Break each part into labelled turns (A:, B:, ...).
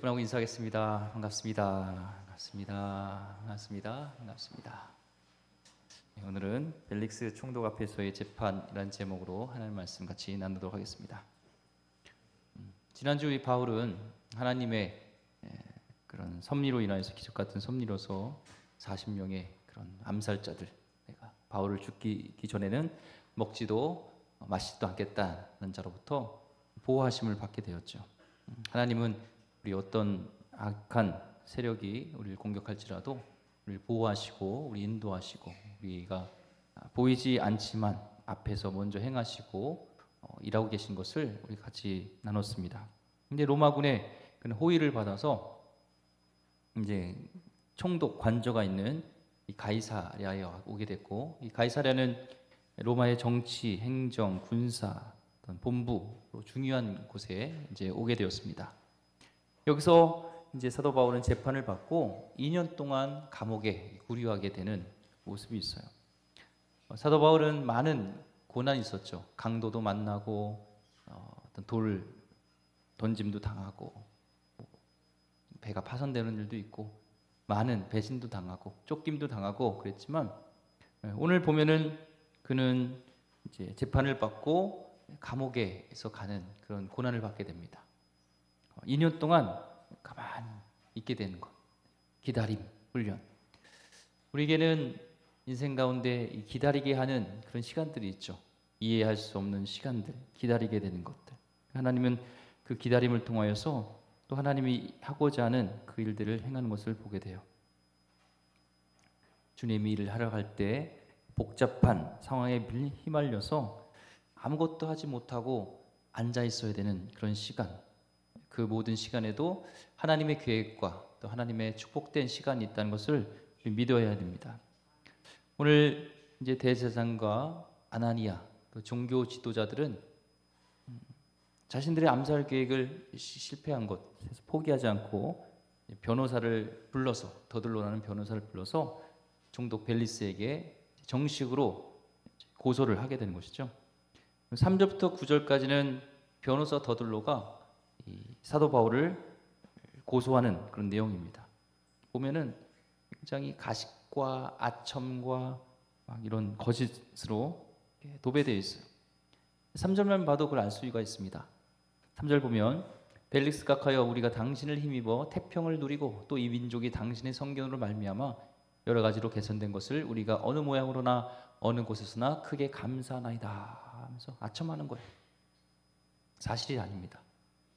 A: 분하고 인사하겠습니다. 반갑습니다. 반갑습니다. 반갑습니다. 반갑습니다. 네, 오늘은 벨릭스 총독 앞에서의 재판이라는 제목으로 하나님 말씀 같이 나누도록 하겠습니다. 지난주 이 바울은 하나님의 그런 섭리로 인하여서 기적 같은 섭리로서 40명의 그런 암살자들, 내가 바울을 죽이기 전에는 먹지도 마시지도 않겠다는 자로부터 보호하심을 받게 되었죠. 하나님은 우리 어떤 악한 세력이 우리를 공격할지라도 우리를 보호하시고 우리 인도하시고 우리가 보이지 않지만 앞에서 먼저 행하시고 일하고 계신 것을 우리 같이 나눴습니다. 근데 로마군의 그런 호의를 받아서 이제 총독 관저가 있는 이 가이사랴에 오게 됐고, 이 가이사랴는 로마의 정치, 행정, 군사 본부로 중요한 곳에 이제 오게 되었습니다. 여기서 이제 사도 바울은 재판을 받고 2년 동안 감옥에 구류하게 되는 모습이 있어요. 사도 바울은 많은 고난이 있었죠. 강도도 만나고 어떤 돌 던짐도 당하고 배가 파손되는 일도 있고 많은 배신도 당하고 쫓김도 당하고 그랬지만, 오늘 보면은 그는 이제 재판을 받고 감옥에서 가는 그런 고난을 받게 됩니다. 2년 동안 가만히 있게 되는 것, 기다림, 훈련. 우리에게는 인생 가운데 이 기다리게 하는 그런 시간들이 있죠. 이해할 수 없는 시간들, 기다리게 되는 것들. 하나님은 그 기다림을 통하여서 또 하나님이 하고자 하는 그 일들을 행하는 것을 보게 돼요. 주님이 일을 하러 갈 때 복잡한 상황에 휘말려서 아무것도 하지 못하고 앉아 있어야 되는 그런 시간, 그 모든 시간에도 하나님의 계획과 또 하나님의 축복된 시간이 있다는 것을 믿어야 됩니다. 오늘 이제 대제사장과 아나니아, 또 종교 지도자들은 자신들의 암살 계획을 실패한 것에서 포기하지 않고 변호사를 불러서, 더들로라는 변호사를 불러서 총독 벨리스에게 정식으로 고소를 하게 되는 것이죠. 3절부터 9절까지는 변호사 더들로가 사도 바울을 고소하는 그런 내용입니다. 보면은 굉장히 가식과 아첨과 막 이런 거짓으로 도배되어 있어요. 3절만 봐도 그걸 알 수가 있습니다. 3절 보면 벨릭스가 하여 우리가 당신을 힘입어 태평을 누리고 또 이 민족이 당신의 성견으로 말미암아 여러 가지로 개선된 것을 우리가 어느 모양으로나 어느 곳에서나 크게 감사하나이다 하면서 아첨하는 거예요. 사실이 아닙니다.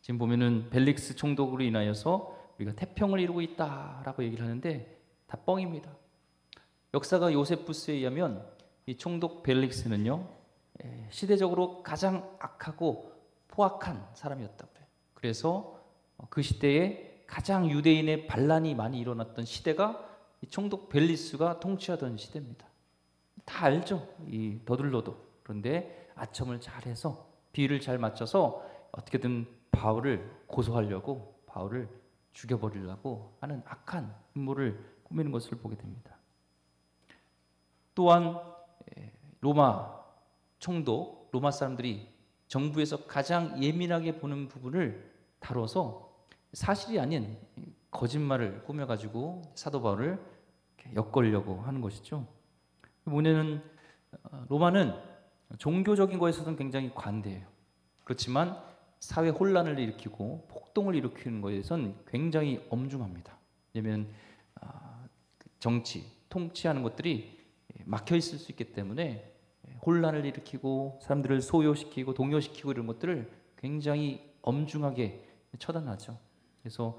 A: 지금 보면은 벨릭스 총독으로 인하여서 우리가 태평을 이루고 있다라고 얘기를 하는데 다 뻥입니다. 역사가 요세푸스에 의하면 이 총독 벨릭스는요, 시대적으로 가장 악하고 포악한 사람이었다고 그래요. 그래서 그 시대에 가장 유대인의 반란이 많이 일어났던 시대가 이 총독 벨리스가 통치하던 시대입니다. 다 알죠, 이 더들로도. 그런데 아첨을 잘해서 비를 잘 맞춰서 어떻게든 바울을 고소하려고, 바울을 죽여버리려고 하는 악한 음모를 꾸미는 것을 보게 됩니다. 또한 로마 총독, 로마 사람들이 정부에서 가장 예민하게 보는 부분을 다뤄서 사실이 아닌 거짓말을 꾸며가지고 사도 바울을 엮으려고 하는 것이죠. 뭐냐면 로마는 종교적인 거에서는 굉장히 관대해요. 그렇지만 사회 혼란을 일으키고 폭동을 일으키는 것에선 굉장히 엄중합니다. 왜냐하면 정치, 통치하는 것들이 막혀 있을 수 있기 때문에 혼란을 일으키고 사람들을 소요시키고 동요시키고 이런 것들을 굉장히 엄중하게 처단하죠. 그래서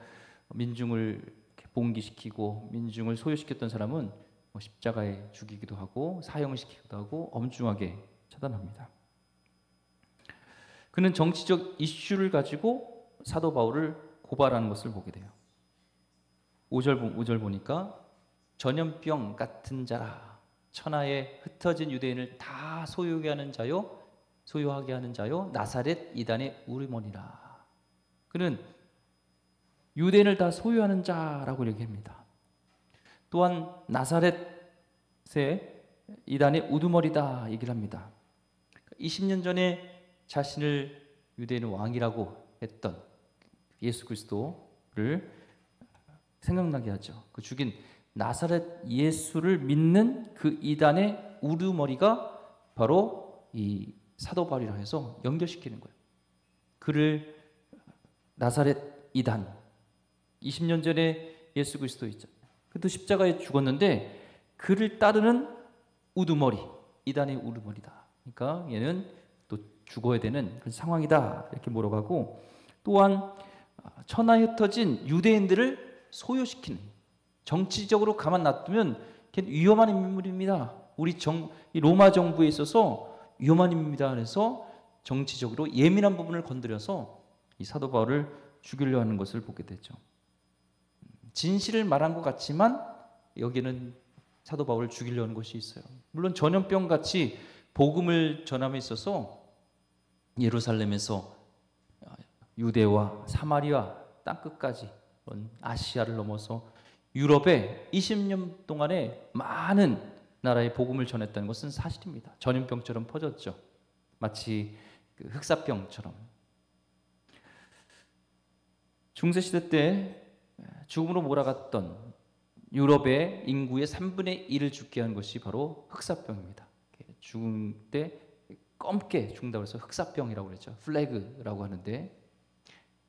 A: 민중을 봉기시키고 민중을 소요시켰던 사람은 십자가에 죽이기도 하고 사형을 시키기도 하고 엄중하게 처단합니다. 그는 정치적 이슈를 가지고 사도 바울을 고발하는 것을 보게 돼요. 5절 보니까 전염병 같은 자라, 천하에 흩어진 유대인을 다 소유하게 하는 자요 나사렛 이단의 우리몬이라. 그는 유대인을 다 소유하는 자라고 얘기합니다. 또한 나사렛의 이단의 우두머리다 얘기를 합니다. 20년 전에 자신을 유대인의 왕이라고 했던 예수 그리스도, 를 생각나게 하죠. 그 죽인 나사렛 예수를 믿는 그 이단의 우두머리가 바로 이 사도 바울이라 해서 연결시키는 거예요. 그를 나사렛 이단, 20년 전에 예수 그리스도 있잖아요. 그도 십자가에 죽었는데 그를 따르는 우두머리, 이단의 우두머리다. 그러니까 얘는 또 죽어야 되는 그런 상황이다. 이렇게 몰아가고, 또한 천하에 흩어진 유대인들을 소요시키는, 정치적으로 가만 놔두면 위험한 인물입니다. 이 로마 정부에 있어서 위험한 인물입니다. 그래서 정치적으로 예민한 부분을 건드려서 이 사도 바울을 죽이려 하는 것을 보게 되죠. 진실을 말한 것 같지만 여기는 사도 바울을 죽이려는 것이 있어요. 물론 전염병 같이 복음을 전함에 있어서 예루살렘에서 유대와 사마리아 땅끝까지 아시아를 넘어서 유럽에 20년 동안에 많은 나라의 복음을 전했다는 것은 사실입니다. 전염병처럼 퍼졌죠. 마치 그 흑사병처럼. 중세시대 때 죽음으로 몰아갔던 유럽의 인구의 3분의 1을 죽게 한 것이 바로 흑사병입니다. 죽을 때 검게 죽는다고 해서 흑사병이라고 그랬죠. 플래그라고 하는데,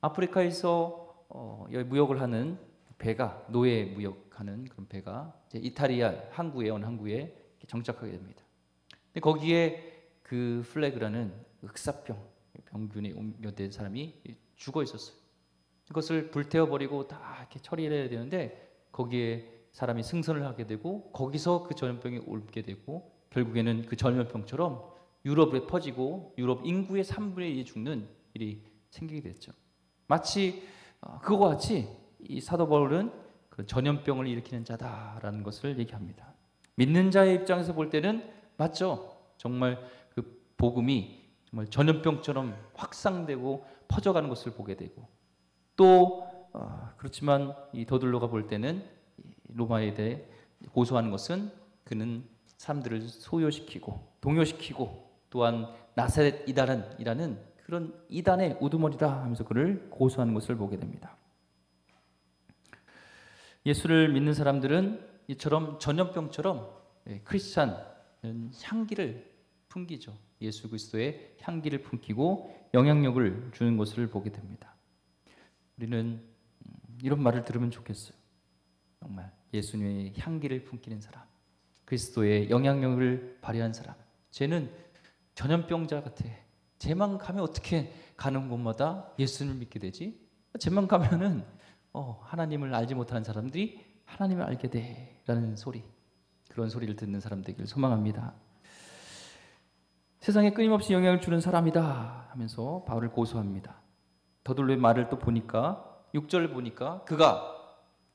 A: 아프리카에서 무역을 하는 배가, 노예 무역하는 그런 배가 이제 이탈리아 항구에 온 항구에 정착하게 됩니다. 근데 거기에 그 플래그라는 흑사병 병균에 옮겨된 사람이 죽어 있었어요. 그것을 불태워버리고 다 이렇게 처리를 해야 되는데 거기에 사람이 승선을 하게 되고 거기서 그 전염병이 옮게 되고 결국에는 그 전염병처럼 유럽에 퍼지고 유럽 인구의 3분의 1이 죽는 일이 생기게 됐죠. 마치 그거와 같이 이 사도 바울은 그 전염병을 일으키는 자다라는 것을 얘기합니다. 믿는 자의 입장에서 볼 때는 맞죠. 정말 그 복음이 정말 전염병처럼 확산되고 퍼져가는 것을 보게 되고, 또 그렇지만 이 더둘로가 볼 때는 로마에 대해 고소하는 것은 그는 사람들을 소요시키고 동요시키고 또한 나사렛 이단이라는 그런 이단의 우두머리다 하면서 그를 고소하는 것을 보게 됩니다. 예수를 믿는 사람들은 이처럼 전염병처럼 크리스찬 향기를 풍기죠. 예수 그리스도의 향기를 풍기고 영향력을 주는 것을 보게 됩니다. 우리는 이런 말을 들으면 좋겠어요. 정말 예수님의 향기를 품기는 사람, 그리스도의 영향력을 발휘한 사람, 쟤는 전염병자 같아. 쟤만 가면 어떻게 가는 곳마다 예수님을 믿게 되지? 쟤만 가면은 하나님을 알지 못하는 사람들이 하나님을 알게 돼라는 소리, 그런 소리를 듣는 사람 되기를 소망합니다. 세상에 끊임없이 영향을 주는 사람이다 하면서 바울을 고소합니다. 더둘로의 말을 또 보니까 6절을 보니까 그가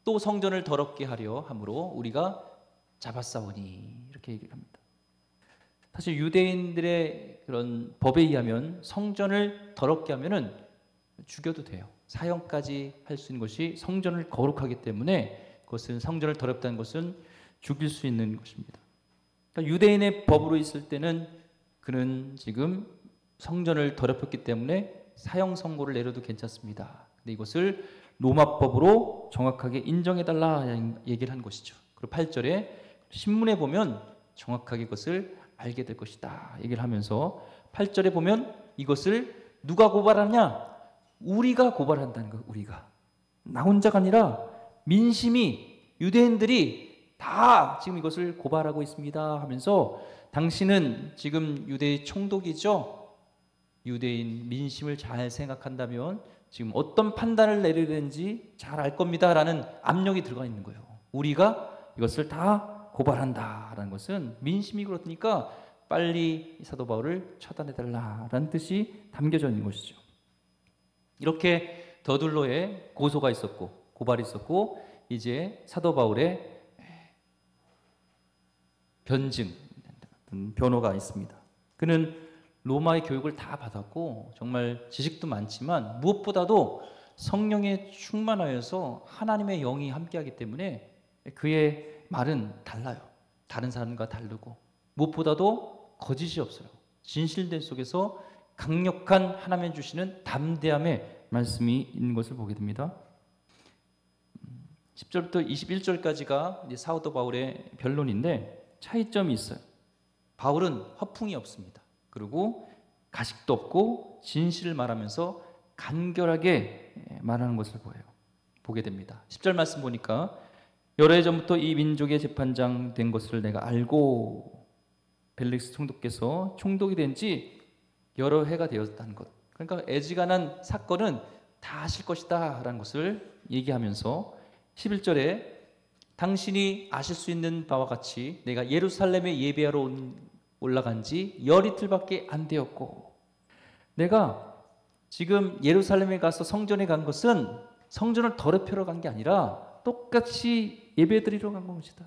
A: 또 성전을 더럽게 하려 함으로 우리가 잡았사오니 이렇게 얘기를 합니다. 사실 유대인들의 그런 법에 의하면 성전을 더럽게 하면은 죽여도 돼요. 사형까지 할 수 있는 것이 성전을 거룩하기 때문에 그것은 성전을 더럽다는 것은 죽일 수 있는 것입니다. 그러니까 유대인의 법으로 있을 때는 그는 지금 성전을 더럽혔기 때문에 사형 선고를 내려도 괜찮습니다. 근데 이것을 로마법으로 정확하게 인정해달라 얘기를 한 것이죠. 그리고 8절에 신문에 보면 정확하게 그것을 알게 될 것이다 얘기를 하면서 8절에 보면 이것을 누가 고발하냐? 우리가 고발한다는 거예요. 우리가. 나 혼자가 아니라 민심이, 유대인들이 다 지금 이것을 고발하고 있습니다 하면서 당신은 지금 유대의 총독이죠. 유대인 민심을 잘 생각한다면 지금 어떤 판단을 내려야 되는지 잘 알 겁니다 라는 압력이 들어가 있는 거예요. 우리가 이것을 다 고발한다라는 것은 민심이 그렇으니까 빨리 사도 바울을 처단해달라라는 뜻이 담겨져 있는 것이죠. 이렇게 더둘로의 고소가 있었고 고발이 있었고 이제 사도 바울의 변증, 변호가 있습니다. 그는 로마의 교육을 다 받았고 정말 지식도 많지만 무엇보다도 성령에 충만하여서 하나님의 영이 함께하기 때문에 그의 말은 달라요. 다른 사람과 다르고 무엇보다도 거짓이 없어요. 진실된 속에서 강력한 하나님의 주시는 담대함의 말씀이 있는 것을 보게 됩니다. 10절부터 21절까지가 이제 사도 바울의 변론인데 차이점이 있어요. 바울은 허풍이 없습니다. 그리고 가식도 없고 진실을 말하면서 간결하게 말하는 것을 보게 됩니다. 10절 말씀 보니까 여러 해 전부터 이 민족의 재판장 된 것을 내가 알고, 벨릭스 총독께서 총독이 된 지 여러 해가 되었다는 것. 그러니까 애지간한 사건은 다 하실 것이다 라는 것을 얘기하면서 11절에 당신이 아실 수 있는 바와 같이 내가 예루살렘에 예배하러 올라간 지 열이틀밖에 안 되었고, 내가 지금 예루살렘에 가서 성전에 간 것은 성전을 더럽히러 간 게 아니라 똑같이 예배드리러 간 것이다.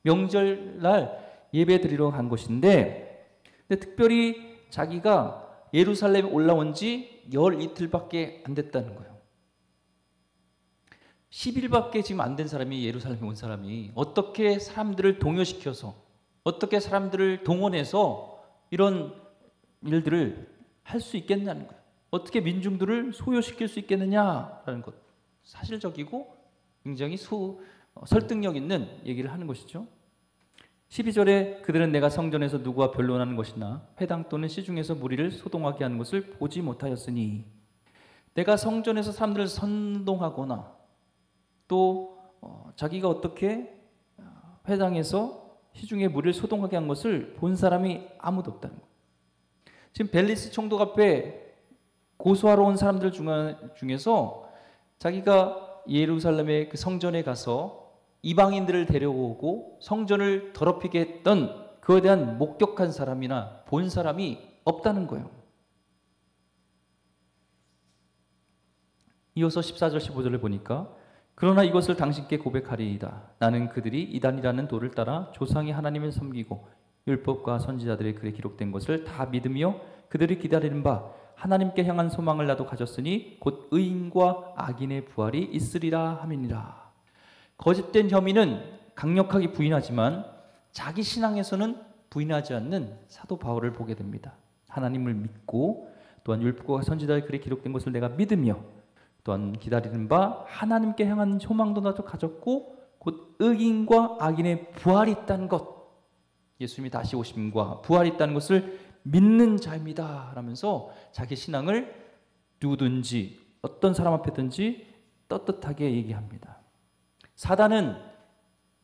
A: 명절날 예배드리러 간 것인데, 근데 특별히 자기가 예루살렘에 올라온 지 열이틀밖에 안 됐다는 거예요. 10일밖에 지금 안 된 사람이, 예루살렘에 온 사람이 어떻게 사람들을 동요시켜서, 어떻게 사람들을 동원해서 이런 일들을 할 수 있겠냐는 거예요. 어떻게 민중들을 소요시킬 수 있겠느냐라는 것. 사실적이고 굉장히 설득력 있는 얘기를 하는 것이죠. 12절에 그들은 내가 성전에서 누구와 변론하는 것이나 회당 또는 시중에서 무리를 소동하게 하는 것을 보지 못하였으니, 내가 성전에서 사람들을 선동하거나 또 자기가 어떻게 회당에서 시중에 무리를 소동하게 한 것을 본 사람이 아무도 없다는 거예요. 지금 벨리스 총독 앞에 고소하러 온 사람들 중에서 자기가 예루살렘의 그 성전에 가서 이방인들을 데려오고 성전을 더럽히게 했던 그에 대한 목격한 사람이나 본 사람이 없다는 거예요. 이어서 14절 15절을 보니까 그러나 이것을 당신께 고백하리이다. 나는 그들이 이단이라는 도를 따라 조상이 하나님을 섬기고 율법과 선지자들의 글에 기록된 것을 다 믿으며 그들이 기다리는 바 하나님께 향한 소망을 나도 가졌으니 곧 의인과 악인의 부활이 있으리라 함이니라. 거짓된 혐의는 강력하게 부인하지만 자기 신앙에서는 부인하지 않는 사도 바울을 보게 됩니다. 하나님을 믿고 또한 율법과 선지자의 글에 기록된 것을 내가 믿으며 또한 기다리는 바 하나님께 향한 소망도 나도 가졌고 곧 의인과 악인의 부활이 있다는 것, 예수님이 다시 오심과 부활이 있다는 것을 믿는 자입니다 라면서 자기 신앙을 누구든지 어떤 사람 앞에든지 떳떳하게 얘기합니다. 사단은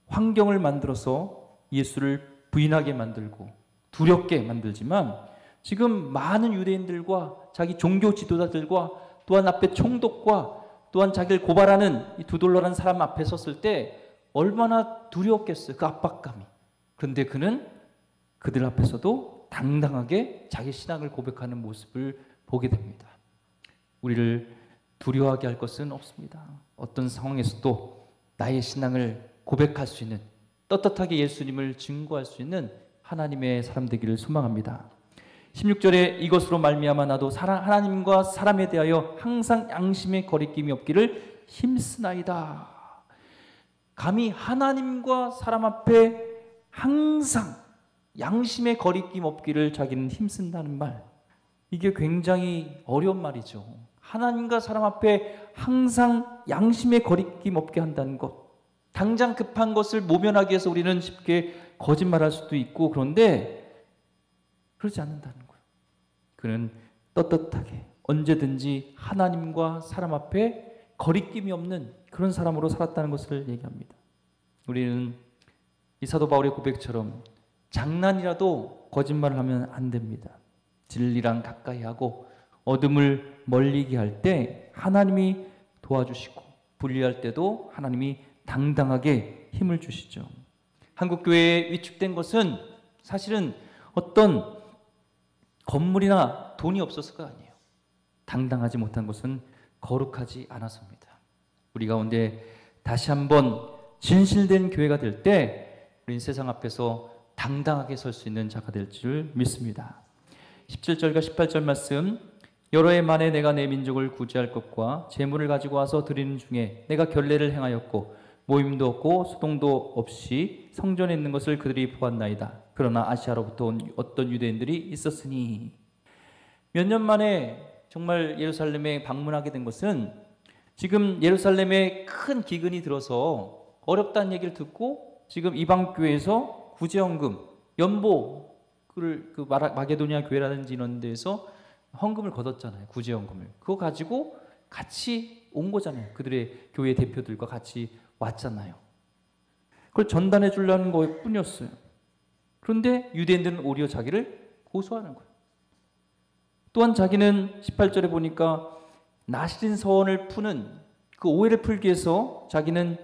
A: 환경을 만들어서 예수를 부인하게 만들고 두렵게 만들지만, 지금 많은 유대인들과 자기 종교 지도자들과 또한 앞에 총독과 또한 자기를 고발하는 이 두돌러란 사람 앞에 섰을 때 얼마나 두려웠겠어요, 그 압박감이. 그런데 그는 그들 앞에서도 당당하게 자기 신앙을 고백하는 모습을 보게 됩니다. 우리를 두려워하게 할 것은 없습니다. 어떤 상황에서도 나의 신앙을 고백할 수 있는, 떳떳하게 예수님을 증거할 수 있는 하나님의 사람 되기를 소망합니다. 16절에 이것으로 말미암아 나도 하나님과 사람에 대하여 항상 양심의 거리낌이 없기를 힘쓰나이다. 감히 하나님과 사람 앞에 항상 양심의 거리낌 없기를 자기는 힘쓴다는 말, 이게 굉장히 어려운 말이죠. 하나님과 사람 앞에 항상 양심의 거리낌 없게 한다는 것. 당장 급한 것을 모면하기 위해서 우리는 쉽게 거짓말할 수도 있고, 그런데 그러지 않는다는 거예요. 그는 떳떳하게 언제든지 하나님과 사람 앞에 거리낌이 없는 그런 사람으로 살았다는 것을 얘기합니다. 우리는 이 사도 바울의 고백처럼 장난이라도 거짓말을 하면 안 됩니다. 진리랑 가까이 하고 어둠을 멀리게 할 때 하나님이 도와주시고, 분리할 때도 하나님이 당당하게 힘을 주시죠. 한국교회에 위축된 것은 사실은 어떤 건물이나 돈이 없어서가 아니에요. 당당하지 못한 것은 거룩하지 않아서입니다. 우리 가운데 다시 한번 진실된 교회가 될 때 우리는 세상 앞에서 당당하게 설 수 있는 자가 될 줄 믿습니다. 17절과 18절 말씀, 여러 해 만에 내가 내 민족을 구제할 것과 재물을 가지고 와서 드리는 중에 내가 결례를 행하였고 모임도 없고 소동도 없이 성전에 있는 것을 그들이 보았나이다. 그러나 아시아로부터 온 어떤 유대인들이 있었으니. 몇 년 만에 정말 예루살렘에 방문하게 된 것은 지금 예루살렘에 큰 기근이 들어서 어렵다는 얘기를 듣고 지금 이방 교회에서 구제헌금, 연보를 마게도니아 교회라든지 이런 데서 헌금을 걷었잖아요. 구제헌금을. 그거 가지고 같이 온 거잖아요. 그들의 교회 대표들과 같이 왔잖아요. 그걸 전달해 주려는 것 뿐이었어요. 그런데 유대인들은 오히려 자기를 고소하는 거예요. 또한 자기는 18절에 보니까 나시린 서원을 푸는 그 오해를 풀기 위해서 자기는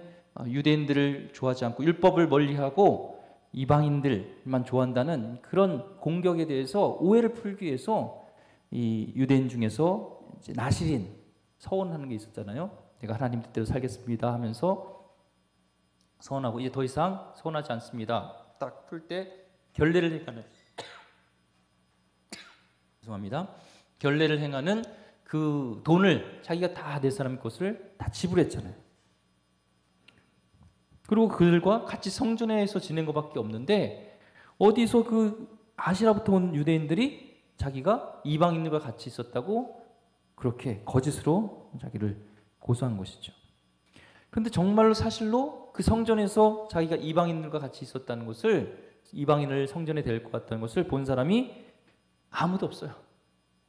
A: 유대인들을 좋아하지 않고 율법을 멀리하고 이방인들만 좋아한다는 그런 공격에 대해서 오해를 풀기 위해서 이 유대인 중에서 이제 나시린 서원하는 게 있었잖아요. 내가 하나님 뜻대로 살겠습니다 하면서 서원하고 이제 더 이상 서원하지 않습니다. 딱 풀 때 결례를 행하는 죄송합니다. 결례를 행하는 그 돈을 자기가 다 내 사람 것을 다 지불했잖아요. 그리고 그들과 같이 성전에서 지낸 것밖에 없는데 어디서 그 아시라부터 온 유대인들이 자기가 이방인들과 같이 있었다고 그렇게 거짓으로 자기를 고소한 것이죠. 그런데 정말로 사실로 그 성전에서 자기가 이방인들과 같이 있었다는 것을, 이방인을 성전에 데리고 갔다는 것을 본 사람이 아무도 없어요.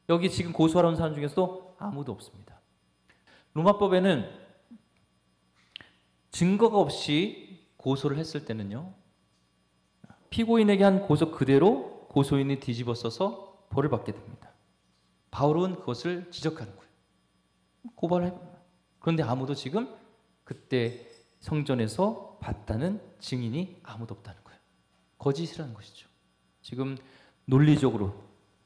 A: 여기 지금 고소하러 온 사람 중에서도 아무도 없습니다. 로마법에는 증거가 없이 고소를 했을 때는요, 피고인에게 한 고소 그대로 고소인이 뒤집어 써서 벌을 받게 됩니다. 바울은 그것을 지적하는 거예요. 고발을 해봅니다. 그런데 아무도 지금 그때 성전에서 봤다는 증인이 아무도 없다는 거예요. 거짓이라는 것이죠. 지금 논리적으로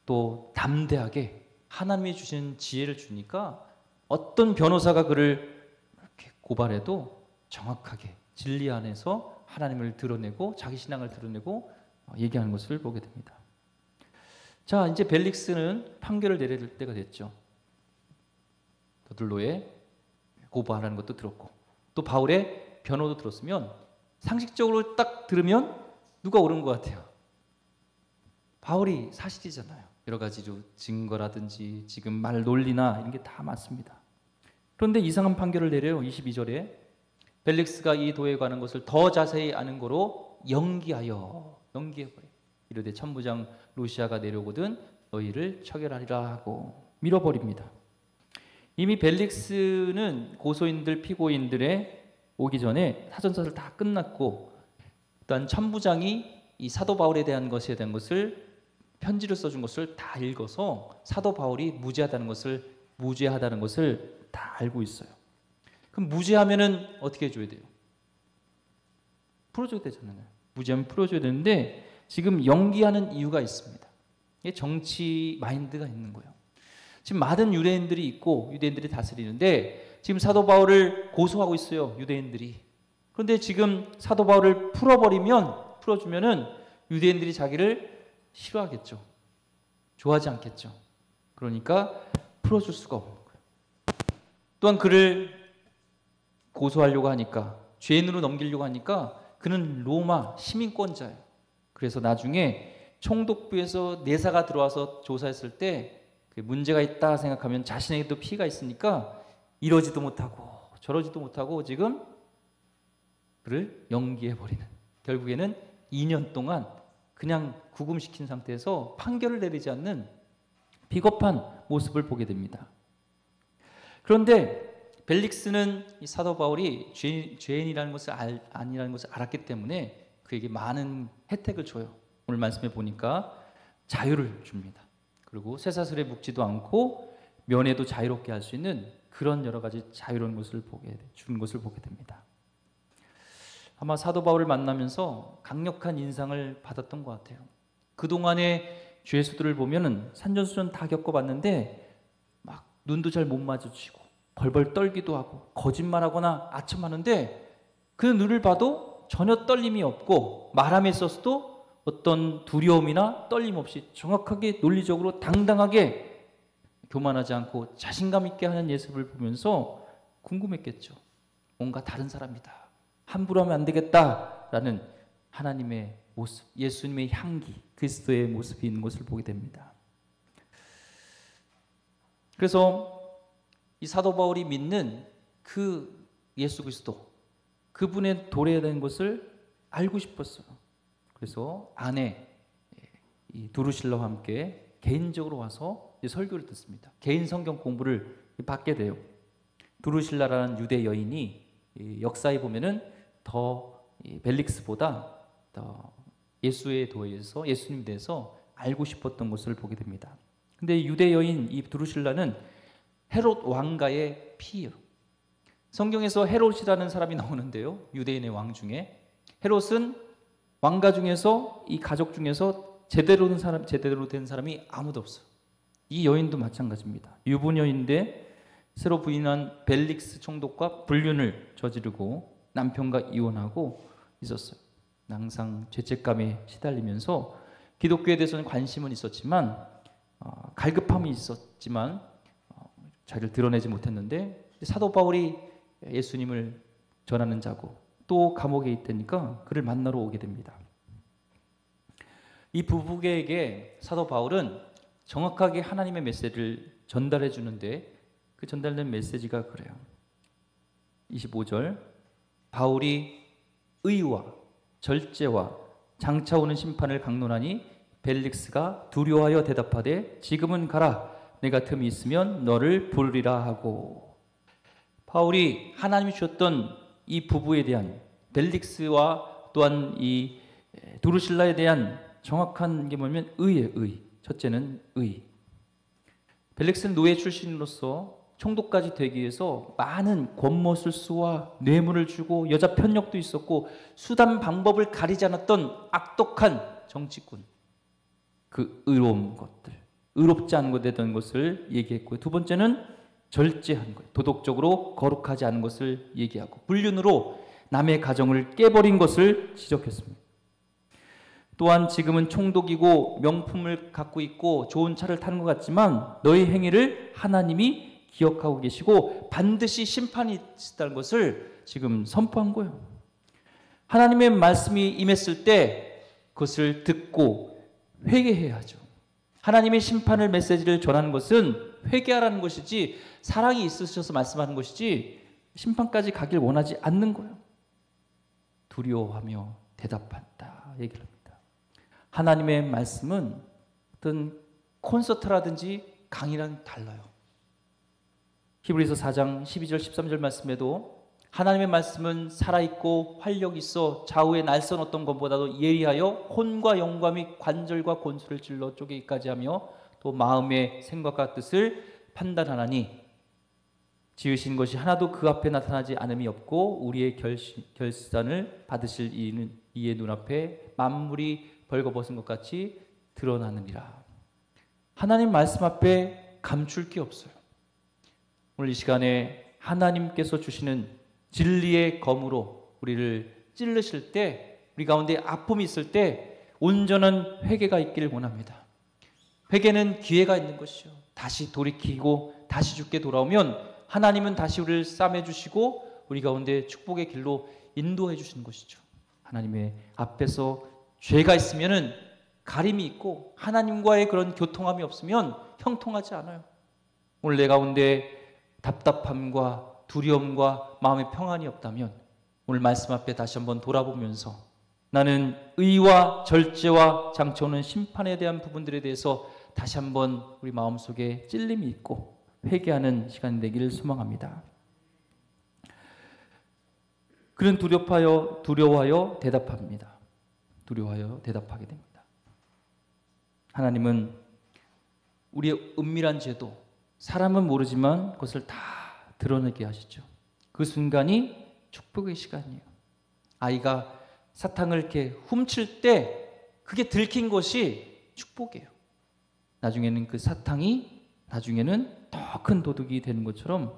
A: 또 담대하게 하나님이 주신 지혜를 주니까 어떤 변호사가 그를 이렇게 고발해도 정확하게 진리 안에서 하나님을 드러내고 자기 신앙을 드러내고 얘기하는 것을 보게 됩니다. 자, 이제 벨릭스는 판결을 내릴 때가 됐죠. 더들로의 고발하는 것도 들었고 또 바울의 변호도 들었으면 상식적으로 딱 들으면 누가 옳은 것 같아요? 바울이 사실이잖아요. 여러 가지로 증거라든지 지금 말 논리나 이런 게 다 맞습니다. 그런데 이상한 판결을 내려요. 22절에 벨릭스가 이 도에 관한 것을 더 자세히 아는 거로 연기해버려요. 이르되 천부장 루시아가 내려오거든 너희를 처결하리라 하고 밀어버립니다. 이미 벨릭스는 고소인들 피고인들의 오기 전에 사전사를 다 끝났고 일단 천부장이 이 사도 바울에 대한 것을 편지를 써준 것을 다 읽어서 사도 바울이 무죄하다는 것을 다 알고 있어요. 그럼 무죄하면은 어떻게 해줘야 돼요? 풀어줘야 되잖아요. 무죄하면 풀어줘야 되는데 지금 연기하는 이유가 있습니다. 이게 정치 마인드가 있는 거예요. 지금 많은 유대인들이 있고 유대인들이 다스리는데 지금 사도 바울을 고소하고 있어요. 유대인들이. 그런데 지금 사도 바울을 풀어주면은 유대인들이 자기를 싫어하겠죠. 좋아하지 않겠죠. 그러니까 풀어줄 수가 없는 거예요. 또한 그를 고소하려고 하니까, 죄인으로 넘기려고 하니까 그는 로마 시민권자예요. 그래서 나중에 총독부에서 내사가 들어와서 조사했을 때 문제가 있다 생각하면 자신에게도 피해가 있으니까 이러지도 못하고 저러지도 못하고 지금 그를 연기해버리는, 결국에는 2년 동안 그냥 구금시킨 상태에서 판결을 내리지 않는 비겁한 모습을 보게 됩니다. 그런데 벨릭스는 이 사도 바울이 죄인이라는 것을 아니라는 것을 알았기 때문에 그에게 많은 혜택을 줘요. 오늘 말씀에 보니까 자유를 줍니다. 그리고 쇠사슬에 묶지도 않고 면회도 자유롭게 할 수 있는 그런 여러 가지 자유로운 것을 준 것을 보게 됩니다. 아마 사도 바울을 만나면서 강력한 인상을 받았던 것 같아요. 그동안의 죄수들을 보면은 산전수전 다 겪어봤는데 막 눈도 잘 못 마주치고 벌벌 떨기도 하고 거짓말하거나 아첨하는데 그 눈을 봐도 전혀 떨림이 없고 말함에 있어서도 어떤 두려움이나 떨림 없이 정확하게 논리적으로 당당하게 교만하지 않고 자신감 있게 하는 모습을 보면서 궁금했겠죠. 뭔가 다른 사람이다. 함부로 하면 안 되겠다라는 하나님의 모습, 예수님의 향기, 그리스도의 모습이 있는 것을 보게 됩니다. 그래서 이 사도 바울이 믿는 그 예수 그리스도, 그분의 도래된 것을 알고 싶었어요. 그래서 아내 이 두루실라와 함께 개인적으로 와서 설교를 듣습니다. 개인 성경 공부를 받게 돼요. 두루실라라는 유대 여인이 역사에 보면은 더 벨릭스보다 더 예수에 대해서, 예수님에 대해서 알고 싶었던 것을 보게 됩니다. 근데 유대 여인 이 두루실라는 헤롯 왕가의 피예요. 성경에서 헤롯이라는 사람이 나오는데요, 유대인의 왕 중에 헤롯은 왕가 중에서, 이 가족 중에서 제대로 된 사람이 아무도 없어요. 이 여인도 마찬가지입니다. 유부녀인데 새로 부인한 벨릭스 총독과 불륜을 저지르고 남편과 이혼하고 있었어요. 항상 죄책감에 시달리면서 기독교에 대해서는 관심은 있었지만 갈급함이 있었지만 자기를 드러내지 못했는데, 사도 바울이 예수님을 전하는 자고 또 감옥에 있다니까 그를 만나러 오게 됩니다. 이 부부에게 사도 바울은 정확하게 하나님의 메시지를 전달해 주는데, 그 전달된 메시지가 그래요. 25절, 바울이 의와 절제와 장차 오는 심판을 강론하니 벨릭스가 두려워하여 대답하되 지금은 가라, 내가 틈이 있으면 너를 부르리라 하고. 바울이 하나님이 주셨던 이 부부에 대한, 벨릭스와 또한 이 두루실라에 대한 정확한 게 뭐냐면 의의 의. 첫째는 의. 벨릭스는 노예 출신으로서 총독까지 되기 위해서 많은 권모술수와 뇌물을 주고 여자 편력도 있었고 수단 방법을 가리지 않았던 악독한 정치꾼. 그 의로운 것들, 의롭지 않은 것에 대한 것을 얘기했고요. 두 번째는 절제한 것, 도덕적으로 거룩하지 않은 것을 얘기하고 불륜으로 남의 가정을 깨버린 것을 지적했습니다. 또한 지금은 총독이고 명품을 갖고 있고 좋은 차를 타는 것 같지만 너희 행위를 하나님이 기억하고 계시고 반드시 심판이 있다는 것을 지금 선포한 거예요. 하나님의 말씀이 임했을 때 그것을 듣고 회개해야죠. 하나님의 심판을 메시지를 전하는 것은 회개하라는 것이지 사랑이 있으셔서 말씀하는 것이지 심판까지 가길 원하지 않는 거예요. 두려워하며 대답한다 얘기를 합니다. 하나님의 말씀은 어떤 콘서트라든지 강의랑 달라요. 히브리서 4장 12절 13절 말씀에도 하나님의 말씀은 살아있고 활력이 있어 좌우에 날선 어떤 것보다도 예리하여 혼과 영과 및 관절과 골수를 찔러 쪼개기까지 하며 또 마음의 생각과 뜻을 판단하나니 지으신 것이 하나도 그 앞에 나타나지 않음이 없고 우리의 결산을 받으실 이의 눈앞에 만물이 벌거벗은 것 같이 드러나느니라. 하나님 말씀 앞에 감출 게 없어요. 오늘 이 시간에 하나님께서 주시는 진리의 검으로 우리를 찔르실 때, 우리 가운데 아픔이 있을 때 온전한 회개가 있기를 원합니다. 회개는 기회가 있는 것이요. 다시 돌이키고 다시 주께 돌아오면 하나님은 다시 우리를 싸매 주시고 우리 가운데 축복의 길로 인도해 주시는 것이죠. 하나님의 앞에서 죄가 있으면은 가림이 있고 하나님과의 그런 교통함이 없으면 형통하지 않아요. 오늘 내 가운데 답답함과 두려움과 마음의 평안이 없다면 오늘 말씀 앞에 다시 한번 돌아보면서 나는 의와 절제와 장차 오는 심판에 대한 부분들에 대해서 다시 한번 우리 마음속에 찔림이 있고 회개하는 시간이 되기를 소망합니다. 그는 두려워하여 대답합니다. 두려워하여 대답하게 됩니다. 하나님은 우리의 은밀한 죄도 사람은 모르지만 그것을 다 드러내게 하시죠. 그 순간이 축복의 시간이에요. 아이가 사탕을 이렇게 훔칠 때 그게 들킨 것이 축복이에요. 나중에는 그 사탕이 나중에는 더 큰 도둑이 되는 것처럼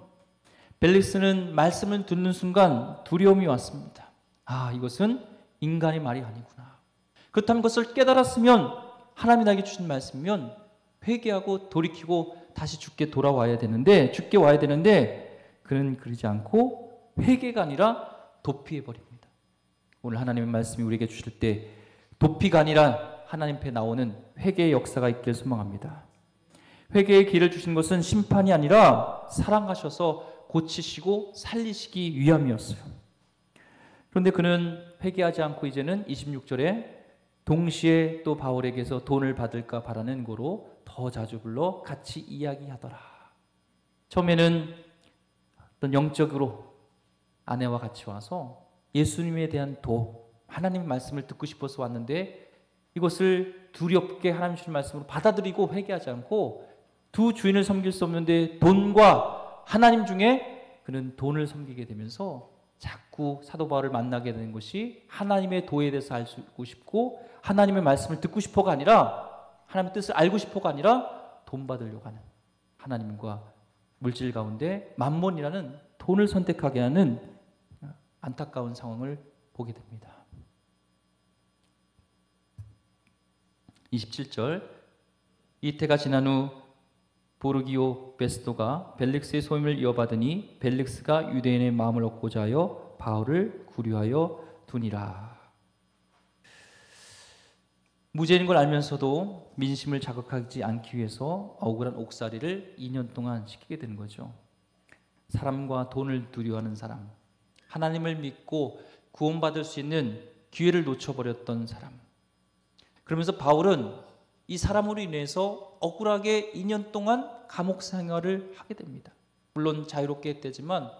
A: 벨릭스는 말씀을 듣는 순간 두려움이 왔습니다. 아, 이것은 인간의 말이 아니구나. 그렇다면 그것을 깨달았으면 하나님이 나에게 주신 말씀이면 회개하고 돌이키고 다시 주께 돌아와야 되는데, 주께 와야 되는데 그는 그러지 않고 회개가 아니라 도피해버립니다. 오늘 하나님의 말씀이 우리에게 주실 때 도피가 아니라 하나님 앞에 나오는 회개의 역사가 있길 소망합니다. 회개의 길을 주신 것은 심판이 아니라 사랑하셔서 고치시고 살리시기 위함이었어요. 그런데 그는 회개하지 않고 이제는 26절에 동시에 또 바울에게서 돈을 받을까 바라는 거로 더 자주 불러 같이 이야기하더라. 처음에는 어떤 영적으로 아내와 같이 와서 예수님에 대한 하나님의 말씀을 듣고 싶어서 왔는데 이것을 두렵게 하나님 주신 말씀으로 받아들이고 회개하지 않고 두 주인을 섬길 수 없는데 돈과 하나님 중에 그는 돈을 섬기게 되면서 자꾸 사도 바울을 만나게 되는 것이 하나님의 도에 대해서 알고 싶고 하나님의 말씀을 듣고 싶어가 아니라 하나님의 뜻을 알고 싶어가 아니라 돈 받으려고 하는 하나님과 물질 가운데 만몬이라는 돈을 선택하게 하는 안타까운 상황을 보게 됩니다. 27절 이때가 지난 후 보르기오 베스토가 벨릭스의 소임을 이어받으니 벨릭스가 유대인의 마음을 얻고자 하여 바울을 구류하여 두니라. 무죄인 걸 알면서도 민심을 자극하지 않기 위해서 억울한 옥살이를 2년 동안 시키게 되는 거죠. 사람과 돈을 두려워하는 사람, 하나님을 믿고 구원받을 수 있는 기회를 놓쳐버렸던 사람. 그러면서 바울은 이 사람으로 인해서 억울하게 2년 동안 감옥 생활을 하게 됩니다. 물론 자유롭게 했대지만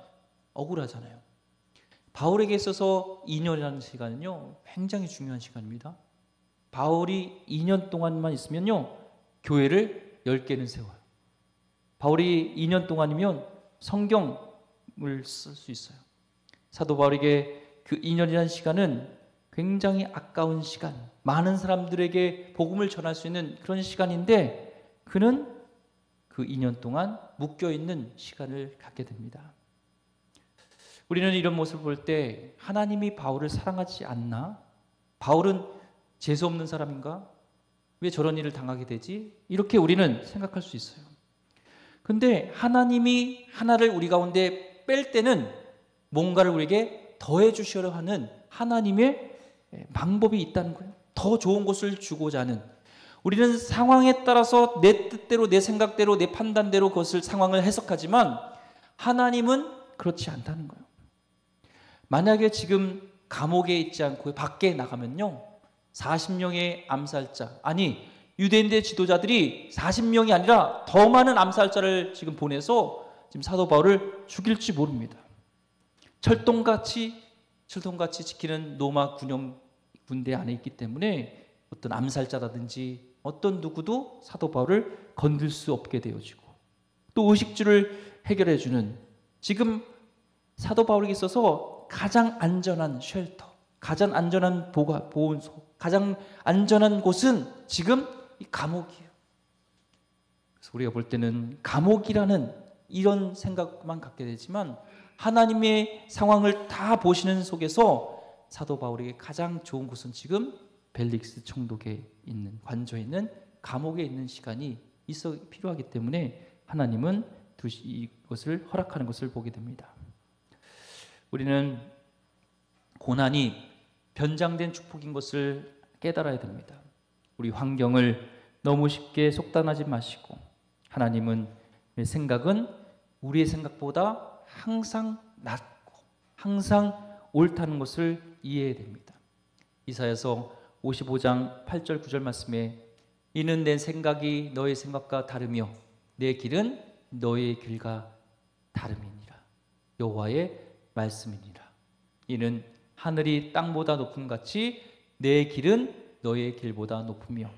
A: 억울하잖아요. 바울에게 있어서 2년이라는 시간은요, 굉장히 중요한 시간입니다. 바울이 2년 동안만 있으면요, 교회를 10개는 세워요. 바울이 2년 동안이면 성경을 쓸 수 있어요. 사도 바울에게 그 2년이라는 시간은 굉장히 아까운 시간, 많은 사람들에게 복음을 전할 수 있는 그런 시간인데 그는 그 2년 동안 묶여있는 시간을 갖게 됩니다. 우리는 이런 모습을 볼 때 하나님이 바울을 사랑하지 않나? 바울은 재수없는 사람인가? 왜 저런 일을 당하게 되지? 이렇게 우리는 생각할 수 있어요. 근데 하나님이 하나를 우리 가운데 뺄 때는 뭔가를 우리에게 더해 주시려 하는 하나님의 방법이 있다는 거예요. 더 좋은 것을 주고자 하는. 우리는 상황에 따라서 내 뜻대로, 내 생각대로, 내 판단대로 그것을 상황을 해석하지만 하나님은 그렇지 않다는 거예요. 만약에 지금 감옥에 있지 않고 밖에 나가면요, 40명의 암살자, 아니 유대인대 지도자들이 40명이 아니라 더 많은 암살자를 지금 보내서 지금 사도 바울을 죽일지 모릅니다. 철동같이 지키는 로마 군대 안에 있기 때문에 어떤 암살자라든지 어떤 누구도 사도 바울을 건들 수 없게 되어지고, 또 의식주를 해결해주는, 지금 사도 바울에게 있어서 가장 안전한 쉘터, 가장 안전한 보온소, 가장 안전한 곳은 지금 이 감옥이에요. 그래서 우리가 볼 때는 감옥이라는 이런 생각만 갖게 되지만 하나님의 상황을 다 보시는 속에서 사도 바울에게 가장 좋은 곳은 지금 벨릭스 총독에 있는, 관저에 있는 감옥에 있는 시간이 필요하기 때문에 하나님은 이것을 허락하는 것을 보게 됩니다. 우리는 고난이 변장된 축복인 것을 깨달아야 됩니다. 우리 환경을 너무 쉽게 속단하지 마시고, 하나님은 생각은 우리의 생각보다 항상 낫고 항상 옳다는 것을 이해해야 됩니다. 이사야서 55장 8절 9절 말씀에 이는 내 생각이 너의 생각과 다르며 내 길은 너의 길과 다름이니라. 여호와의 말씀이니라. 이는 하늘이 땅보다 높음 같이 내 길은 너의 길보다 높으며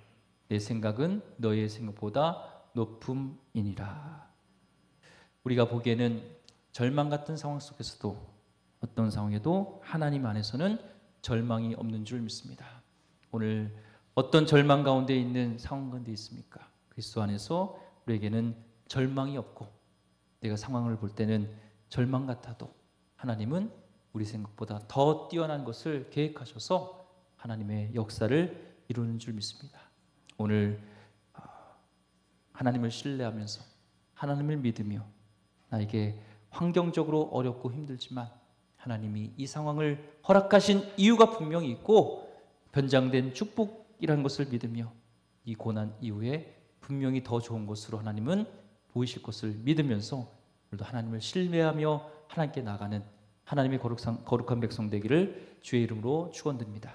A: 내 생각은 너의 생각보다 높음이니라. 우리가 보기에는 절망 같은 상황 속에서도, 어떤 상황에도 하나님 안에서는 절망이 없는 줄 믿습니다. 오늘 어떤 절망 가운데 있는 상황 가운데 있습니까? 그리스도 안에서 우리에게는 절망이 없고, 내가 상황을 볼 때는 절망 같아도 하나님은 우리 생각보다 더 뛰어난 것을 계획하셔서 하나님의 역사를 이루는 줄 믿습니다. 오늘 하나님을 신뢰하면서 하나님을 믿으며, 나에게 환경적으로 어렵고 힘들지만 하나님이 이 상황을 허락하신 이유가 분명히 있고 변장된 축복이라는 것을 믿으며 이 고난 이후에 분명히 더 좋은 것으로 하나님은 보이실 것을 믿으면서 오늘도 하나님을 신뢰하며 하나님께 나가는 하나님의 거룩한 백성 되기를 주의 이름으로 축원드립니다.